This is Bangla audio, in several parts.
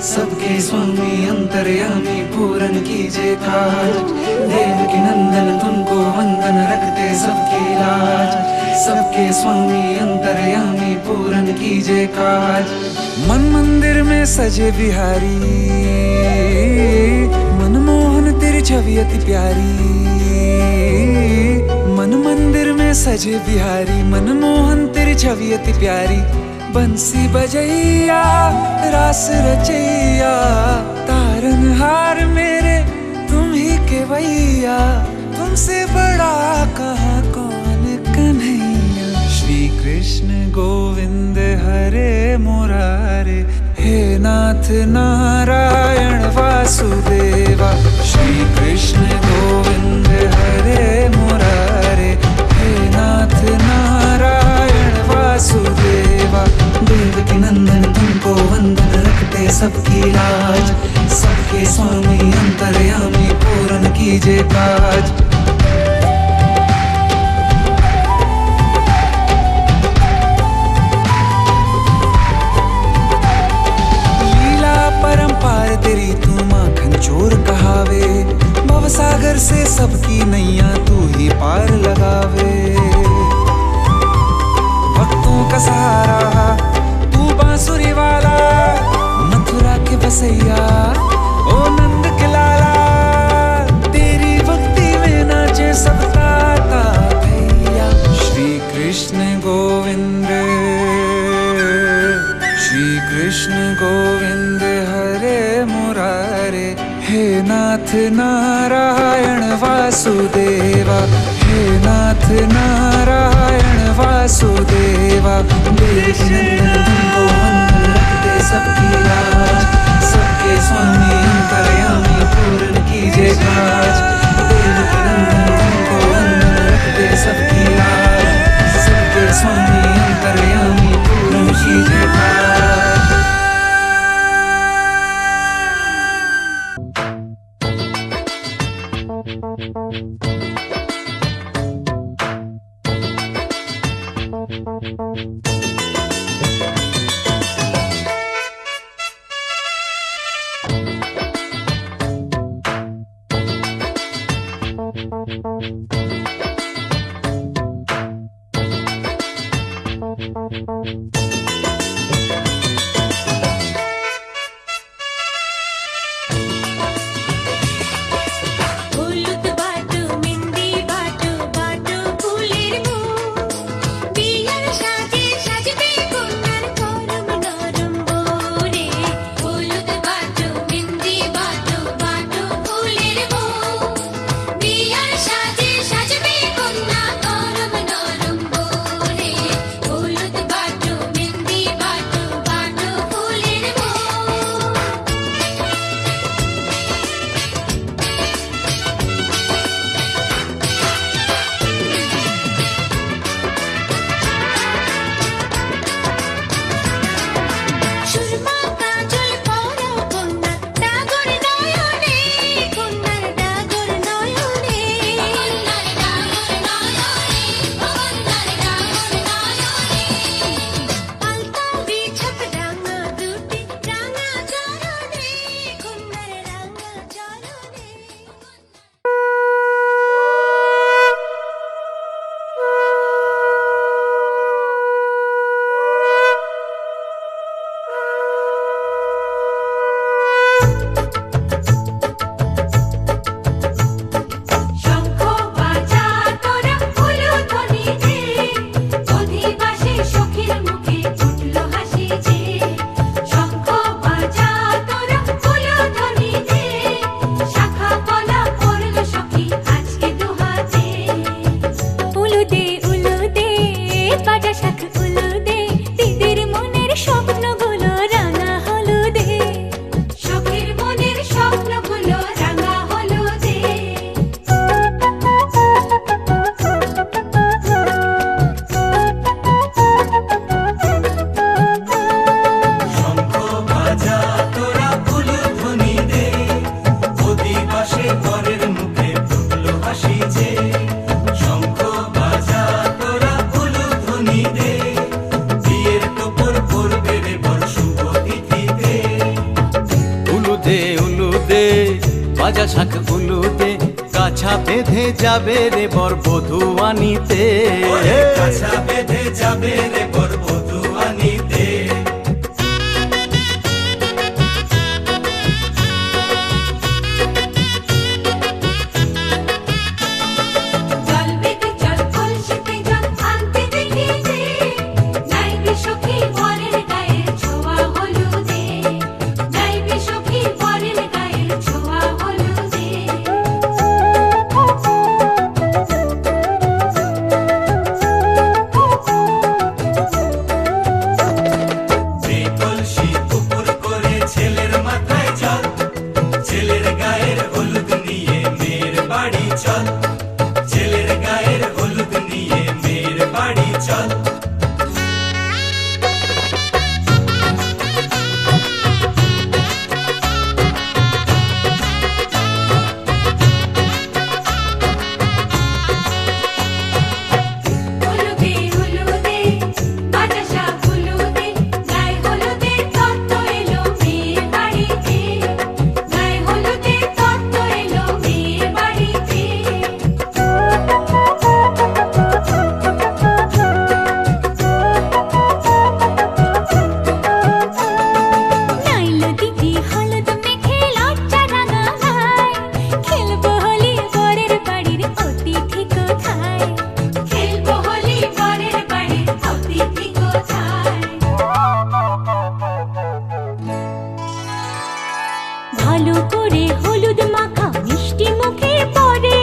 सबके स्वामी अंतर्यामी पूरन कीजिए काज। देवकी नंदन तुमको वंदन रखते सबकी लाज। सबके स्वामी अंतर्यामी पूरन कीजिए काज। मन मंदिर में सजे बिहारी, मनमोहन तेरी छवि अति प्यारी। मन मंदिर में सजे बिहारी, मनमोहन तेरी छवि अति प्यारी। बंसी बजैया रास रचैया, तारनहार मेरे तुम ही के भैया। तुमसे बड़ा कहाँ कौन कन्हैया। श्री कृष्ण गोविंद हरे मुरारे, हे नाथ नारायण वासुदेवा। श्री कृष्ण गोविंद हरे मुरारे, हे नाथ नारायण वासुदेवा। देवकी नंदन तुमको वंदन रखते सबकी लाज। सबके स्वामी अंतर्यामी पूरन कीजिए काज। परंपार तेरी तू माखन चोर कहावे। भवसागर से सबकी नैया तू ही पार लगावे। भक्तों का सहारा तू बांसुरी वाला, मथुरा के बसैया ओ नंद के लाला। तेरी भक्ति में नाचे सब ताता भैया। श्री कृष्ण गोविंद, श्री कृष्ण गोविंद हरे मुरारे, हे नाथ नारायण वासुदेवा। हे नाथ नारायण वासुदेवा। देवकी नंदन तुमको वंदन रखते सबकी लाज। सबके स्वामी अंतर्यामी पूरन कीजिए काज। देवकी नंदन तुमको वंदन रखते सबकी लाज। सबके स्वामी अंतर्यामी पूरन कीजिए काज। স্বপ্নগুলো রাঙা হলুদে, শখের বাজা শাঁখ উলুদে কাছা বেঁধে যাবে রে বর বধূ আনিতে, কাছা বেঁধে যাবে রে বর বধূ আনিতে। ছেলের গায়ের হলুদ নিয়ে মেয়ের বাড়ি চল। ভালো করে হলুদ মাখা মিষ্টি মুখে পড়ে,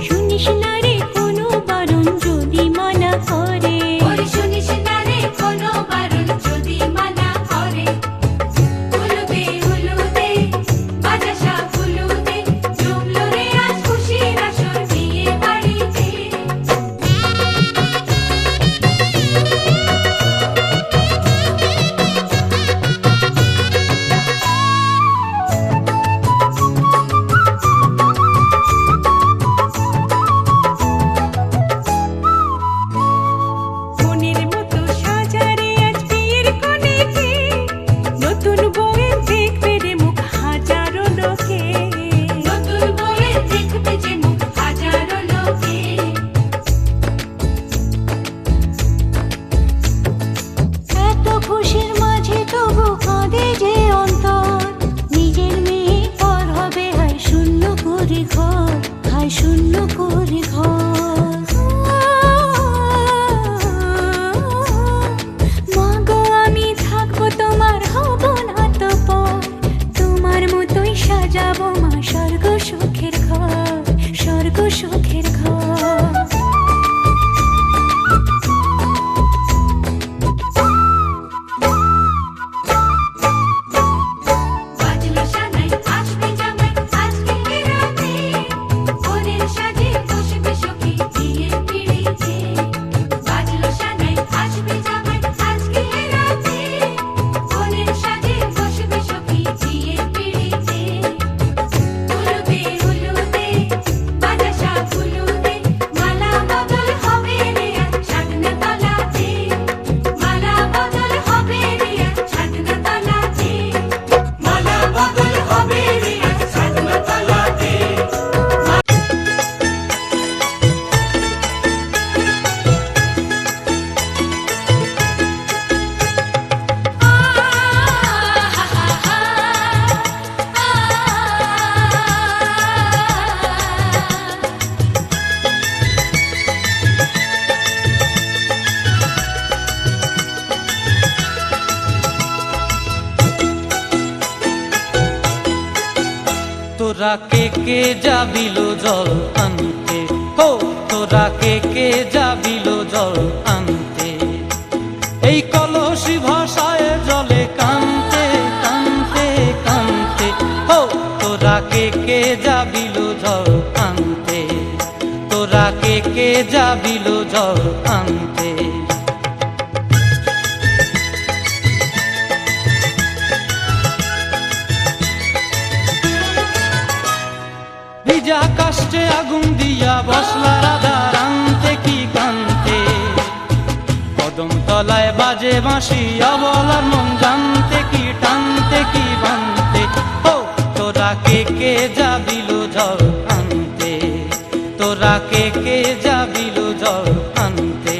শুনিস না রে কোনো বারণ যদি মানা করে, শুনিস না রে কোনো বারণ যদি মানা করে। হলুদে হলুদে বাজা শাঁখ হলুদে, জমলো রে আজ খুশির আসর বিয়ে বাড়িতে। খুশির মাঝে তবু কাঁদে যে অন্তর, নিজের মেয়ে পর হবে হায় শূন্য করে ঘর, হায় শূন্য করে ঘর। মা গো আমি থাকবো তোমার, হব না তো পর, তোমার মতোই সাজাবো মা স্বর্গ সুখের ঘর, স্বর্গ সুখের ঘর। তোরা কে কে যাবিল জল আনতে, হো তোরা কে কে যাবিল জল আনতে, এই কলসি ভাষায় জলে কানতে কানতে কানতে, হো তোরা কে কে যাবিল জল আনতে, তোরা কে কে যাবিল জল আনতে। ভিজা কাষ্টে আগুন দিয়া বসলা রাধা রানতে কি কানতে, কদম তলায় বাজে বাঁশি অবলার মন জানতে কি টানতে কি বানতে, ও তোরা তোরা কে যাবিল জল আনতে, তোরা কে যাবিল জল আনতে।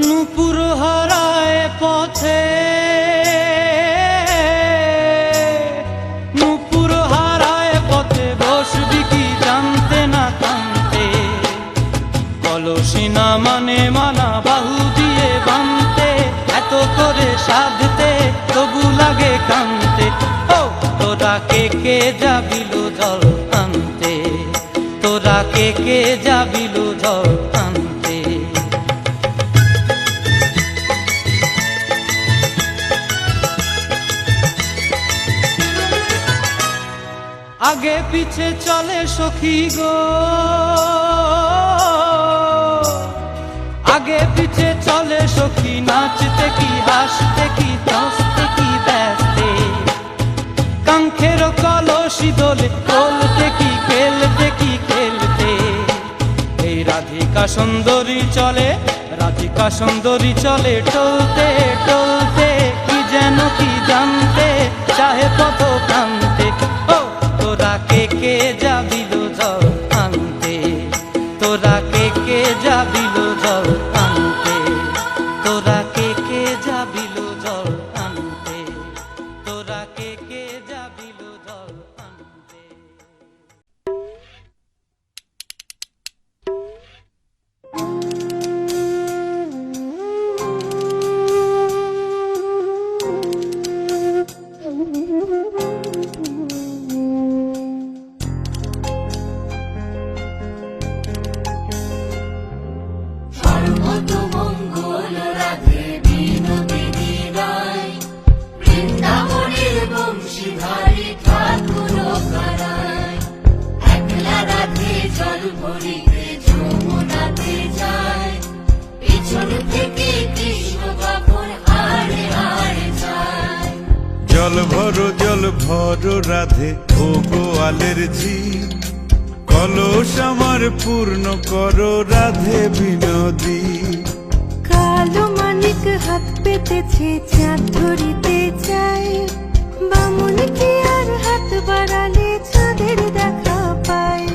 নূপুর হারায় পথে, নূপুর হারায় পথে, বসবি কি জানতে না কানতে। কলসি না মানে মানা, বাহু দিয়ে বানতে, এত করে সাধতে তবু লাগে কানতে। ও তোরা কে যাবিল জল আনতে, তোরা কে যাবিল জল আনতে। আগে পিছে চলে সখী গো, আগে পিছে চলে সখী, নাচতে কি হাসতে কি হাসতে কি ব্যস্তে। কাঙ্ক্ষের কলসি দোলে, বলতে কি খেলতে কি খেলতে। এই রাধিকা সুন্দরী চলে, রাধিকা সুন্দরী চলে টলতে টলতে, কি যেন কি জানতে চাহে পথ প্রান্তে। ও তোরা কে যাবিল জল আনতে, তোরা কে যাবিল জল আনতে, তোরা কে যাবিল জল আনতে, তোরা কে যাবিল জল আনতে। সর্বতমঙ্গল রাধে বিনোদিনী রায়, বৃন্দাবনের বংশীধারী ঠাকুর কারায়। একলা রাধে জল ভরিতে যমুনাতে যায়, পিছন থেকে কৃষ্ণ কখন হারে হারে যায়। জল ভরো রাধে ও গোয়ালের ঝি, কলস আমার পূর্ণ করো রাধে বিনোদী। কালো মানিক হাত পেতেছে, চাঁদ ধরিতে চায়, বামুন কি আর হাত বাড়ালে চাঁদের দেখা পায়।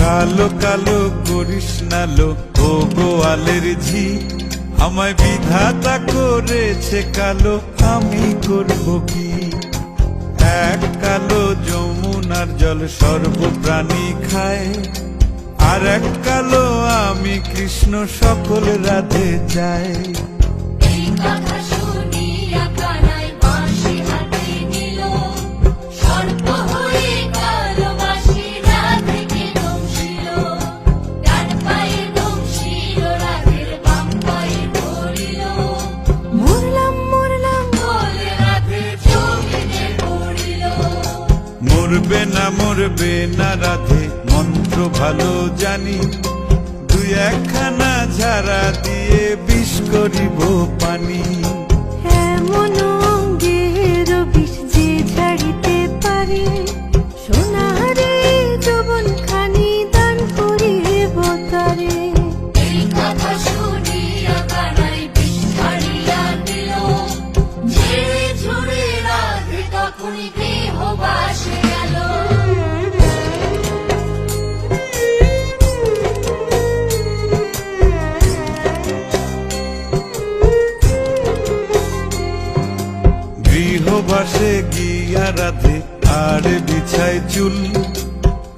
কালো কালো করিস নালো ও গোয়ালের ঝি, আমায় বিধাতা করেছে কালো, আমি করব কি। এক কালো যমুনার জল সর্বপ্রাণী খায়, আর এক কালো আমি কৃষ্ণ সকল রাধে চাই। এই কথা শুনিয়া কানাই বাঁশি হাতে নিল, সর্প হয়ে কালো বাঁশি রাধেকে দংশিল। ডান পায়ে দংশিল, রাধের বাম পায়ে ধরিল, মরলাম মরলাম বলে রাধে জমিনে পড়িল। মরবে না রাধে মন্ত্র ভালো জানি, দুই একখানা ঝাড়া দিয়ে বিষ করিব পানি। এমন অঙ্গের বিষ যে ছাড়িতে পারে, সোনারে যৌবন খানি দান করিব তারে। এই কথা শুনিয়া কানাই বিষ ছাড়িয়া দিল, ঝেড়ে ঝুড়ে রাধে তখনই গৃহবাসে গেল। গৃহবাসে গিয়া রাধে আর বিছায় চুল,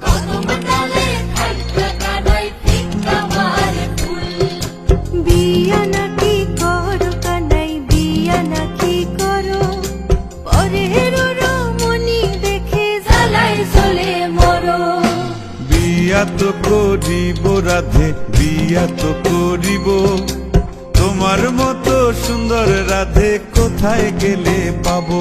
কদম ডালে থাকবে কানাই ফিক্কা মারে ফুল। বিয়া নাকি করো কানাই, বিয়া নাকি করো, পরের রমণী দেখে জ্বালায় চলে মরো। বিয়া তো করিব রাধে, বিয়া তো করিব, তোমার মতো সুন্দর রাধে কোথায় গেলে পাবো।